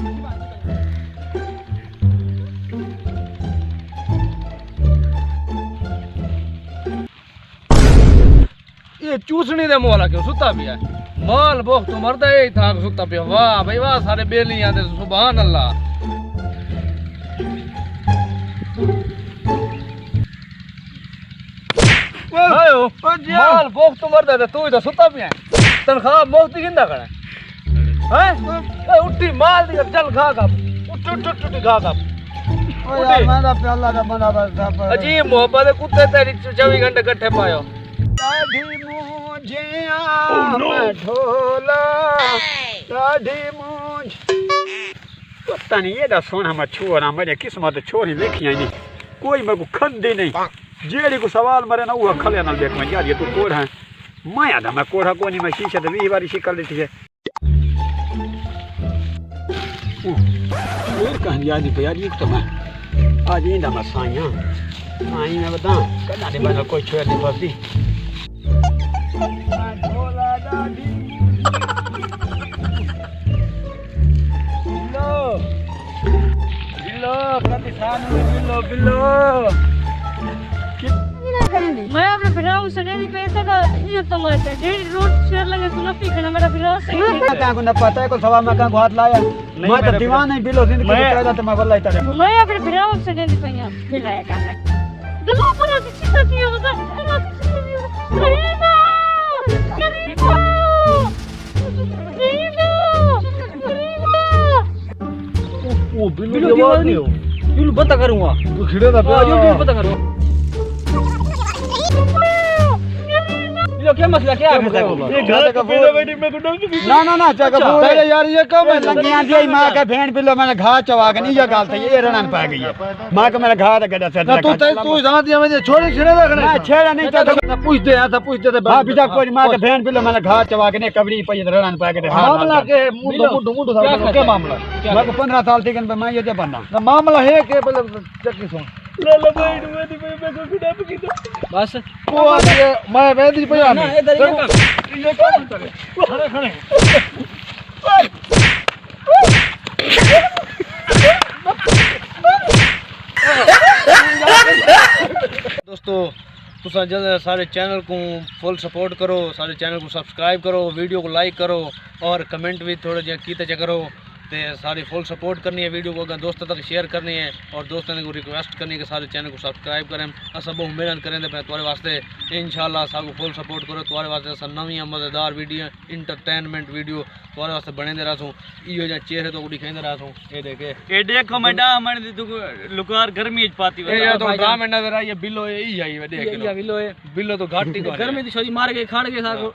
ये चूसनी दे मोला क्यों सुता पिया माल बोख तो मरदा ही था सुता पिया। वाह भाई वाह सारे बेलियां दे सुभान अल्लाह। आयो माल बोख तो मरदा ते तू ही तो सुता पिया तनख्वाह मुफ्त गिंदा करा हैं उठी माल दी चल खा का उठ उठ उठ खा का। ओ यार मैं तो प्याला का बना बस अजीब मोहब्बत कुत्ते तेरी 24 घंटे इकट्ठे पायो। दाढ़ी मुझे मैं ढोला दाढ़ी मुझ पता नहीं ये सोना मैं छोरा मेरे किस्मत छोरी लिखी नहीं कोई मेरे को खंदी नहीं जेड़ी को सवाल मरे ना वो खले ना देख मैं यार ये तू कोढ़ है मैं आदा मैं कोढ़ा को नहीं मैं शीशे तो 20 बारी शिकल लेती है फिर कहानी याद नहीं यार ये तो मैं आज इंदा मैं साइया साई मैं बता कदा नहीं बना कोई छोड़ नहीं बसती ढोला दाढ़ी बिल्लो प्रतिशान बिल्लो बिल्लो मैं अपने फिराऊ से नहीं पैसे का ये तो लेते हैं रोड शेयर लगे सुना पीखना मेरा फिराऊ से कहां को न पता है को सवा में कहां हाथ लाया मैं तो दीवाना नहीं बिल्लो जिंदगी में कहता तो मैं वल्लाह इतना मैं अपने फिराऊ से नहीं पैया फिराया करना दिलो पर सीधा किया होगा ओ बिल्लू जवाब नहीं हो बिल्लू बता करूंगा तू खिड़े दा यो बिल्लू बता करूंगा ये क्या मसला क्या है ये घर का बिल्लो बेटी में गुडम ना ना चका बोले यार ये कब है लंगियां दी मां का भेड़ बिल्लो मैंने घा चवा के नहीं ये गाल था ये रणन पा गई है मां का मैंने घा गड़ा से तू जहां दिया मुझे छोड़े खिड़े रखना मैं छेड़ा नहीं था पूछ दे आ था पूछ दे हां बिटा कोई मां का भेड़ बिल्लो मैंने घा चवा के ने कबड़ी पे रणन पा के मामला के मुंडो क्या मामला मैं को 15 साल थी मैं ये दे बनना मामला है के चक्की सुन ले भाई मेरी पे को गुडम की बस को आ मैं वेदी पे आने ये काम करे खड़े खड़े दोस्तों तुसा जल्द सारे चैनल को फुल सपोर्ट करो सारे चैनल को सब्सक्राइब करो वीडियो को लाइक करो और कमेंट भी थोड़े जे कीते करो ते सारी फुल सपोर्ट करनी है वीडियो को अगर दोस्तों तक शेयर करनी है और दोस्तों को रिक्वेस्ट करनी है कि सारे चैनल को सब्सक्राइब करें अस बहुत मेहनत करें पे तुम्हारे वास्ते इंशाल्लाह सागो फुल सपोर्ट करो तुम्हारे वास्ते अस नवी मज़ेदार वीडियो इंटरटेनमेंट वीडियो तुम्हारे वास्ते बने रहूँ इो जो चेहरे तो दिखाते रहूँ ये देखे ये देखो मैं डा मन तू लुकार गर्मी पाती ये तो गा में नजर आई बिल्लो यही आई देख बिल्लो तो घाटी गर्मी दी छोरी मार के खाड़ के सागो